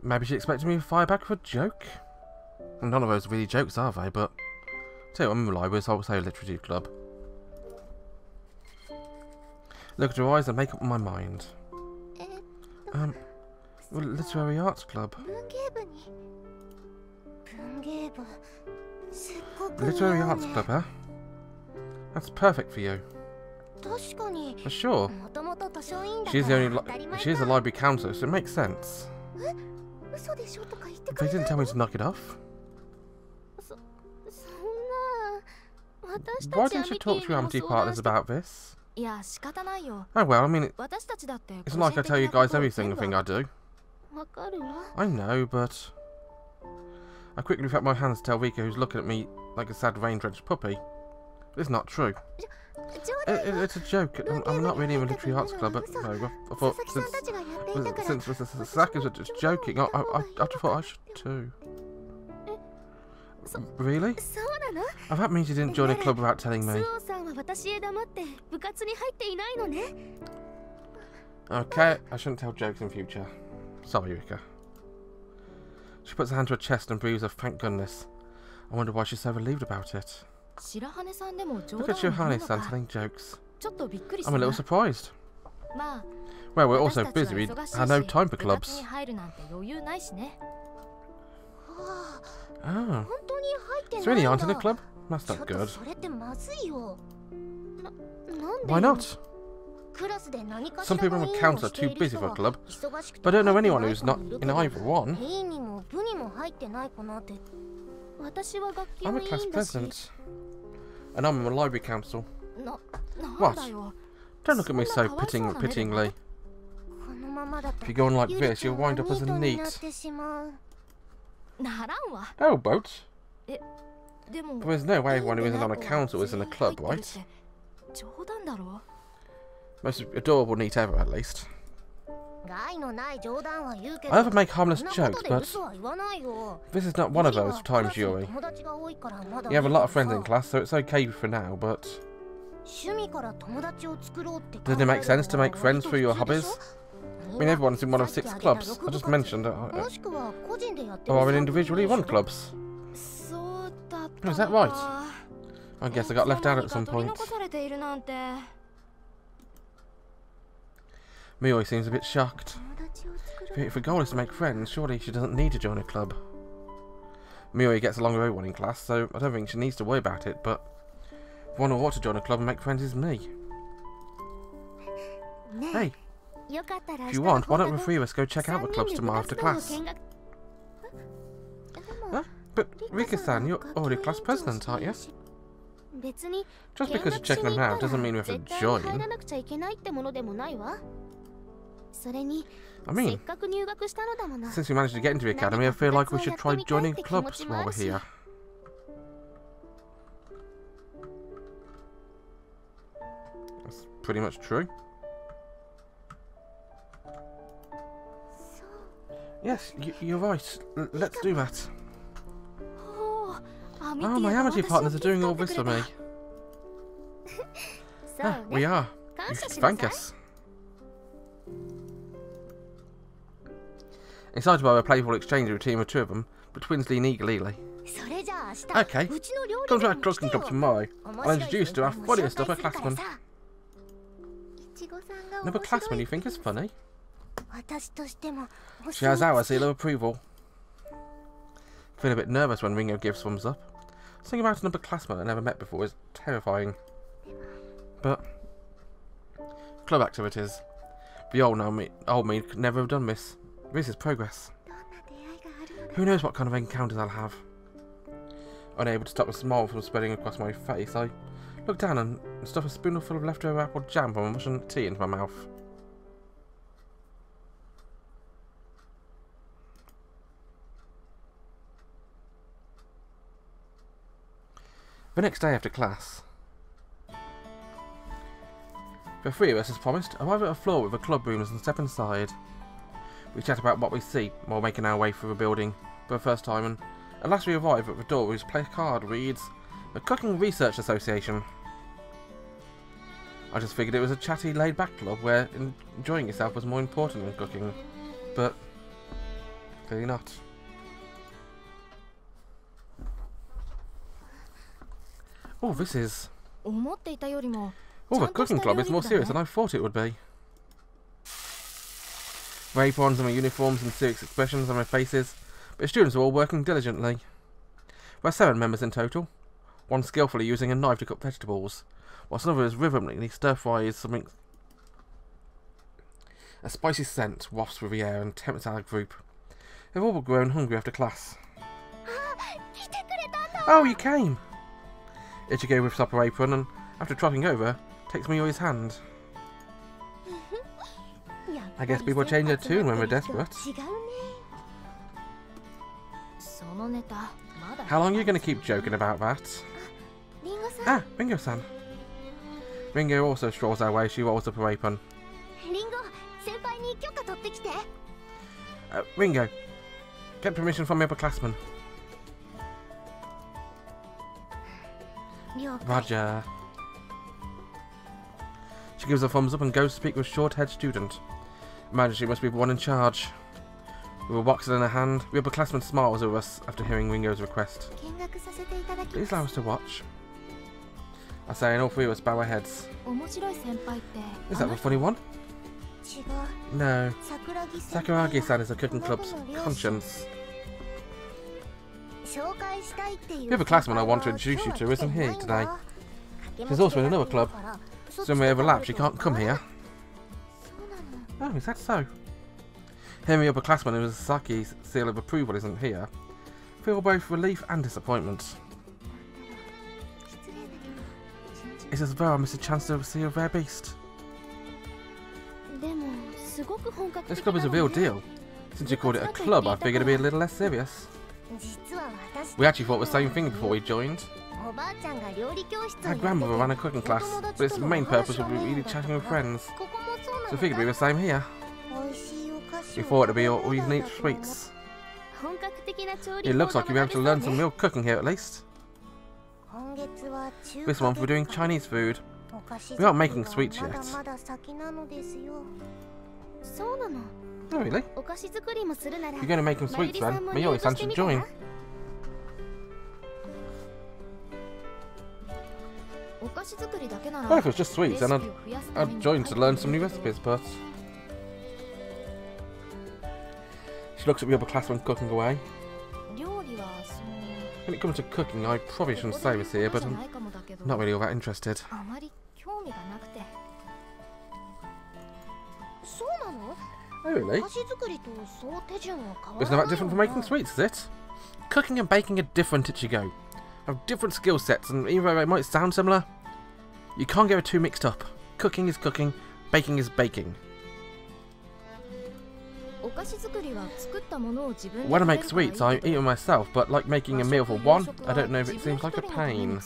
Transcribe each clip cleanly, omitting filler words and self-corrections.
Maybe she expected me to fire back with a joke? None of those really jokes, are they? But tell you what, I'm reliable, so I'll say Literature Club. Look at her eyes and make up my mind. Well, Literary Arts Club. Literary Arts Club, huh? That's perfect for you. For sure. She's the library counselor, so it makes sense. They didn't tell me to knock it off. Why didn't you talk to your Amity partners about this? Oh well, I mean, it's not like I tell you guys every single thing I do. I know, but I quickly wrapped my hands to tell Rika, who's looking at me like a sad rain-drenched puppy. It's not true. It's a joke. I'm not really in a literary arts club, but no, I thought since the Sakas were just joking, I thought I should too. Really? I that means you didn't join a club without telling me. Okay, I shouldn't tell jokes in future. Sorry, Rika. She puts her hand to her chest and breathes a thank goodness. I wonder why she's so relieved about it. Look at Shirahane-san telling jokes. I'm a little surprised. Well, we're all so busy, we had no time for clubs. Oh. So really aren't in a club? That's not good. Why not? Some people on the council are too busy for a club, but I don't know anyone who's not in either one. I'm a class president. And I'm a library council. What? Don't look at me so pityingly. If you go on like this, you'll wind up as a NEET. Oh, boats. But there's no way everyone who isn't on a council is in a club, right? Most adorable NEET ever, at least. I often make harmless jokes, but this is not one of those times, Yuri. You have a lot of friends in class, so it's okay for now, but doesn't it make sense to make friends through your hobbies? I mean, everyone's in one of 6 clubs. I just mentioned or in individually run clubs. Is that right? I guess I got left out at some point. Yuri seems a bit shocked. If her goal is to make friends, surely she doesn't need to join a club. Yuri gets along with everyone in class, so I don't think she needs to worry about it, but the one who ought to join a club and make friends is me. Hey, if you want, why don't the 3 of us go check out the clubs tomorrow after class? Huh? But Rika-san, you're already class president, aren't you? Just because you're checking them out doesn't mean we have to join. I mean, since we managed to get into the academy, I feel like we should try joining clubs while we're here. That's pretty much true. Yes, you're right. Let's do that. Oh, my Amity partners are doing all this for me. We are. You should thank us. Excited by a playful exchange with a team of 2 of them, but twins lean eagerly. Okay, come to our cooking club tomorrow. I'll introduce you to our funniest upperclassman. Another classman you think is funny? She has our seal of approval. Feel a bit nervous when Ringo gives thumbs up. Thinking about an upperclassman I never met before is terrifying. But club activities. The old me could never have done this. This is progress. Who knows what kind of encounters I'll have. Unable to stop a smile from spreading across my face, I look down and stuff a spoonful of leftover apple jam from a mushroom tea into my mouth. The next day after class, the 3 of us, as promised, arrive at a floor with the club rooms and step inside. We chat about what we see while making our way through the building for the first time, and at last we arrive at the door whose placard reads, the Cooking Research Association. I just figured it was a chatty, laid-back club where enjoying yourself was more important than cooking, but Clearly not. Oh, this is... Oh, the cooking club is more serious than I thought it would be. Aprons and my uniforms and serious expressions on my faces, but the students are all working diligently. There are 7 members in total. One skillfully using a knife to cut vegetables, whilst another is rhythmically stir-fries something. A spicy scent wafts through the air and tempts our group. They've all grown hungry after class. Oh, you came! Ichigo whips up her apron and, after trotting over, takes Miyori's hand. I guess people change their tune when we're desperate. How long are you going to keep joking about that? Ah, Ringo-san. Ringo also strolls our way. She rolls up her apron. Ringo, get permission from the upperclassmen. Roger. She gives a thumbs up and goes to speak with a short-haired student. Imagine she must be the one in charge. With a box in her hand, the upperclassman smiles at us after hearing Ringo's request. Please allow us to watch. I say, and all 3 of us bow our heads. Is that the funny one? No. Sakuragi-san is the cooking club's conscience. The upperclassman I want to introduce you to isn't here today. She's also in another club, so when we overlap she can't come here. Oh, is that so? Hearing the upperclassman who is Saki's seal of approval isn't here, I feel both relief and disappointment. It's as though I missed a chance to see a rare beast. This club is a real deal. Since you called it a club, I figured it'd be a little less serious. We actually thought the same thing before we joined. Our grandmother ran a cooking class, but its main purpose would be really chatting with friends. So I figured we were the same here. We thought it'd be all you can eat sweets. It looks like you'll be able to learn some real cooking here at least. This month we're doing Chinese food. We aren't making sweets yet. Oh really? You're going to make some sweets then? Miyori-san should join. Well, if it was just sweets, then I'd join to learn some new recipes, but... She looks at the upperclassman cooking away. When it comes to cooking, I probably shouldn't say this here, but I'm not really all that interested. Oh really? Isn't that different from making sweets, is it? Cooking and baking are different, Ichigo. Have different skill sets, and even though they might sound similar, you can't get the 2 mixed up. Cooking is cooking, baking is baking. When I make sweets, I eat them myself, but like making a meal for one, I don't know if it seems like a pain.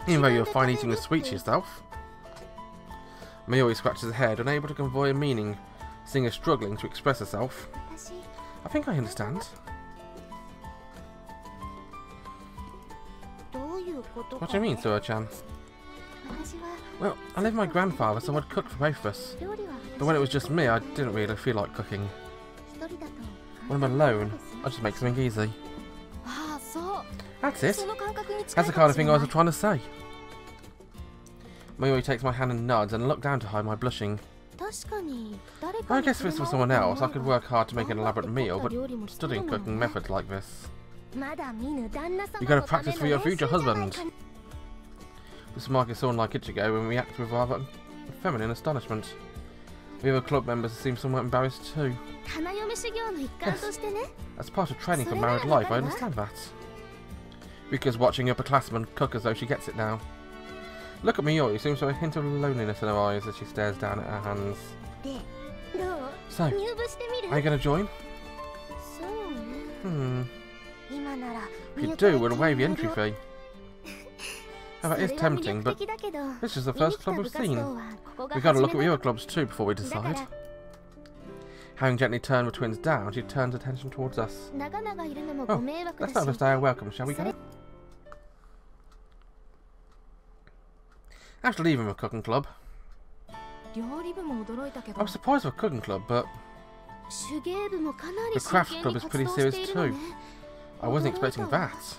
Even though you're fine eating the sweets yourself. Miyori scratches her head, unable to convey a meaning, seeing her struggling to express herself. I think I understand. What do you mean, Suoh-chan? Well, I live with my grandfather, so I'd cook for both of us. But when it was just me, I didn't really feel like cooking. When I'm alone, I just make something easy. That's it. That's the kind of thing I was trying to say. Miyori takes my hand and nods, and I look down to hide my blushing. I guess if this was someone else, I could work hard to make an elaborate meal, but studying cooking methods like this. You gotta practice for your future husband. This remark is someone like Ichigo when we act with rather feminine astonishment. The other club members seem somewhat embarrassed too. Yes, as part of training for married life, I understand that. Rika's watching upperclassmen cook as though she gets it now. Look at Miyori, seems to have a hint of loneliness in her eyes as she stares down at her hands. So, are you going to join? If you do, we'll waive the entry fee. Now, that is tempting, but this is the first club we've seen. We've got to look at the other clubs too before we decide. Having gently turned the twins down, she turns attention towards us. Oh, let's not overstay our welcome, shall we, go? After leaving the cooking club, I'm surprised for a cooking club, but the craft club is pretty serious too. I wasn't expecting that.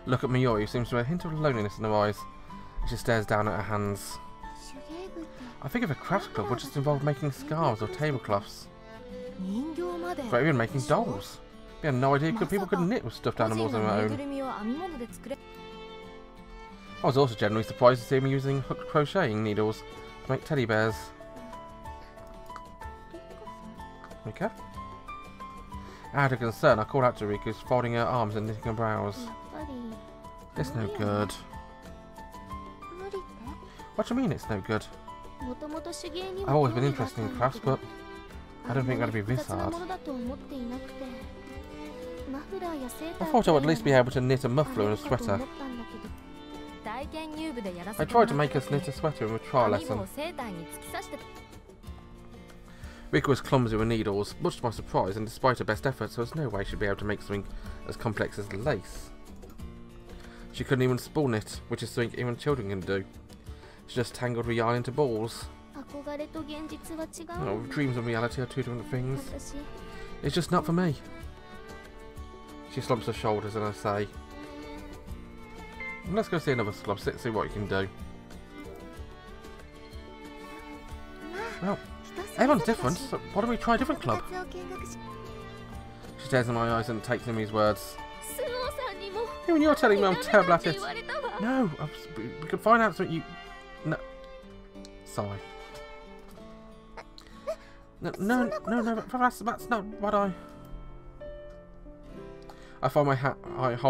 Look at Mayuri, who seems to have a hint of loneliness in her eyes as she stares down at her hands. I think if a craft club would just involve making scarves or tablecloths. Or even making dolls. We had no idea people could knit with stuffed animals of their own. I was also generally surprised to see me using hooked crocheting needles to make teddy bears. Okay. Out of concern, I called out to Rika, who's folding her arms and knitting her brows. It's no good. What do you mean it's no good? I've always been interested in crafts, but I don't think that'd be this hard. I thought I would at least be able to knit a muffler and a sweater. I tried to make us knit a sweater in a trial lesson. Rika was clumsy with needles, much to my surprise, and despite her best efforts, there was no way she'd be able to make something as complex as lace. She couldn't even spool knit, which is something even children can do. She just tangled her yarn into balls. Oh, dreams and reality are two different things. It's just not for me. She slumps her shoulders and I say, let's go see another club, see what you can do. Well, everyone's different, so why don't we try a different club? She stares in my eyes and takes in these words. Even you're telling me I'm terrible at it. No, we could find out something you... No. Sorry. No, that's not what I hold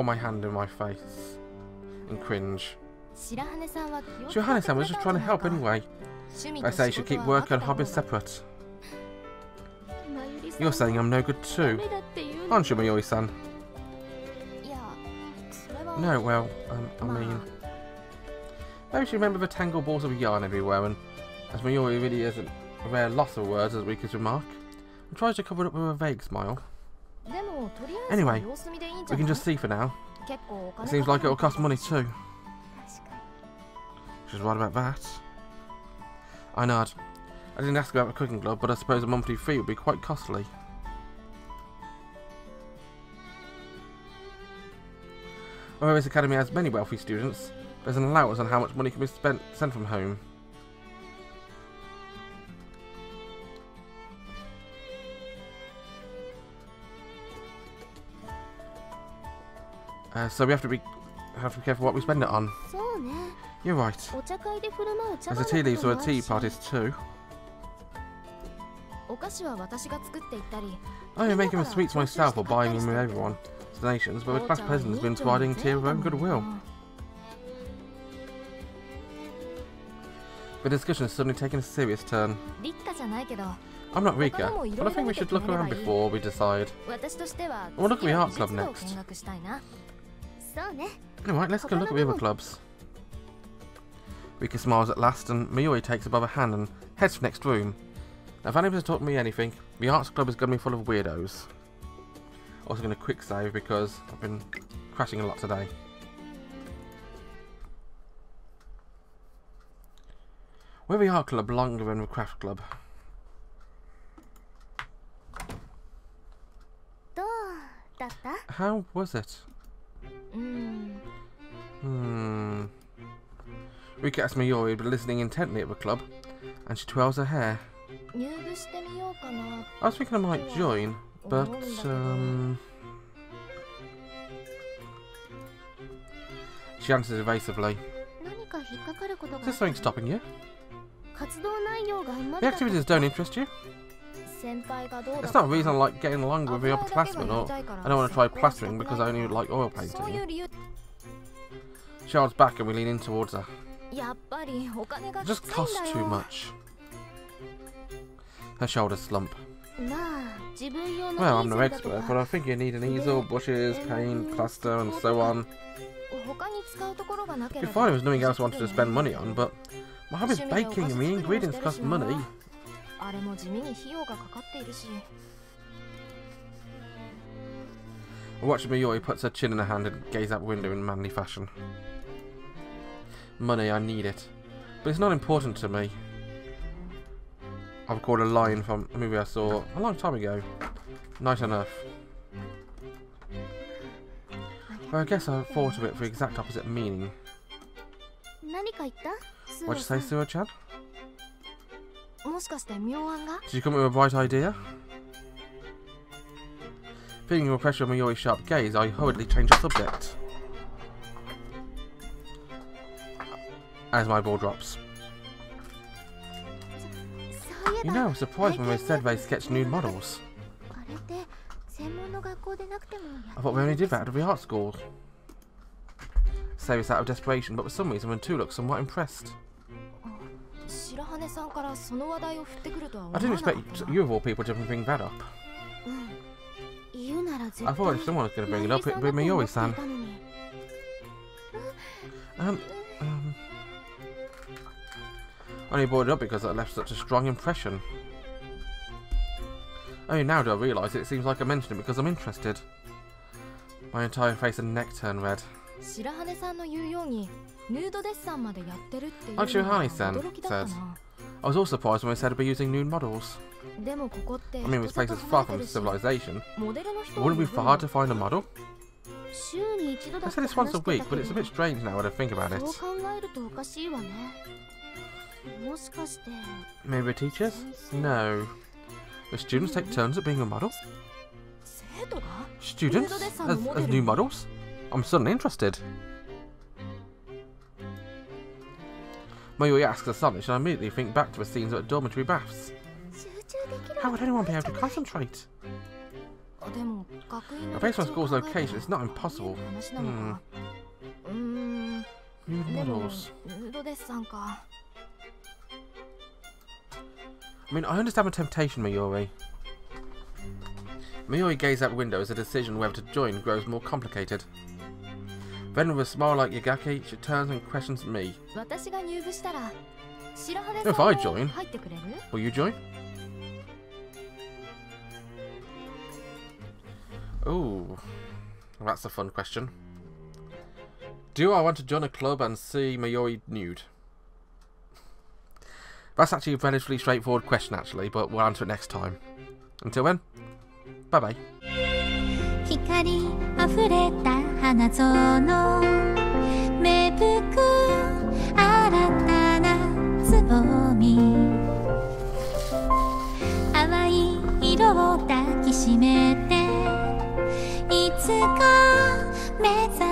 my hand in my face and cringe. Shirahane-san was just trying to help anyway. I say you should keep work and hobbies separate. You're saying I'm no good too, aren't you, Mayuri-san? No, well, I mean... Maybe she remembered the tangled balls of yarn everywhere, and as Mayuri really isn't a rare loss of words, as Rika's remark, and tries to cover it up with a vague smile. Anyway, we can just see for now. It seems like it'll cost money too. She's right about that. I nod. I didn't ask about the cooking club, but I suppose a monthly fee would be quite costly. Although this academy has many wealthy students, there's an allowance on how much money can be sent from home. So we have to be careful what we spend it on. You're right. There's a tea leaves for tea parties too. I am making the sweets myself or buying them with everyone. Donations, but the past president has been providing tea of her own goodwill. The discussion has suddenly taken a serious turn. I'm not Rika, but I think we should look around before we decide. We'll look at the art club next. Alright, let's go look at the other clubs. Rika smiles at last, and Mayuri takes above her hand and heads for the next room. Now, if anybody's taught me anything, the arts club is going to be full of weirdos. Also going to quick save because I've been crashing a lot today. We're the art club longer than the craft club. How was it? Rika asks Mayuri, but listening intently at the club, and she twirls her hair. I was thinking I might join, but she answers evasively. Is there something stopping you? The activities don't interest you? It's not a reason I like getting along with the upperclassmen, or I don't want to try plastering because I only like oil painting. She holds back and we lean in towards her. It just costs too much. Her shoulders slump. Well, I'm no expert, but I think you need an easel, brushes, paint, plaster, and so on. It'd be fine if there was nothing else I wanted to spend money on, but my hobby's baking and the ingredients cost money. I watch Mayuri puts her chin in her hand and gaze out the window in manly fashion. Money, I need it. But it's not important to me. I've recorded a line from a movie I saw a long time ago. Night on Earth. Well, I guess I thought of it for the exact opposite meaning. What'd you say, Suoh-chan? Did you come up with a bright idea? Feeling the pressure of Mayuri's sharp gaze, I hurriedly changed the subject. As my ball drops. You know, I was surprised when they said they sketched nude models. I thought we only did that at every art school. Say this out of desperation, but for some reason when two looked somewhat impressed. I didn't expect you of all people to bring that up. I thought if someone was going to bring it up, it'd be Mayuri-san. I only brought it up because it left such a strong impression. Only now do I realise it seems like I mentioned it because I'm interested. My entire face and neck turned red. Like Shirahane-san said, I was also surprised when they said I'd be using nude models. I mean, this place is far from civilization. Wouldn't it be hard to find a model? I said it's once a week, but it's a bit strange now when I think about it. Maybe the teachers? No. The students take turns at being a model? Students? As new models? I'm suddenly interested. Mayuri asks astonished, and I immediately think back to the scenes at dormitory baths. How would anyone be able to concentrate? Based on school's location, it's not impossible. Nude models. I mean, I understand the temptation, Mayuri. Mayuri gazes out the window as the decision whether to join grows more complicated. Then with a smile like Yagaki, she turns and questions me. If I join, will you join? Ooh, that's a fun question. Do I want to join a club and see Mayuri nude? That's actually a relatively straightforward question, actually, but we'll answer it next time. Until then, bye-bye. いつか目覚